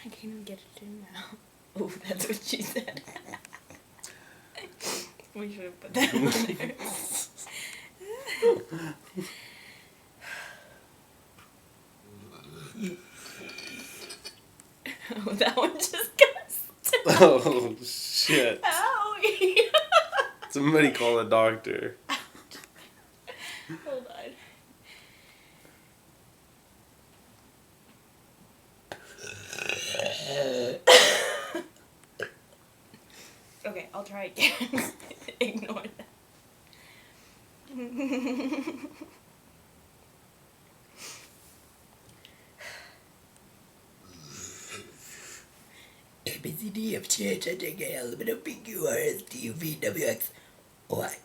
I can't even get it in now. Oh, that's what she said. We should have put that on there. Oh, that one just got stuck. Oh, shit. Owie. Somebody call a doctor. Hold on. Okay, I'll try again. Ignore that. ABCD of Church, I take a L, but a PQ, R, S, T, U, V, W, X, Y.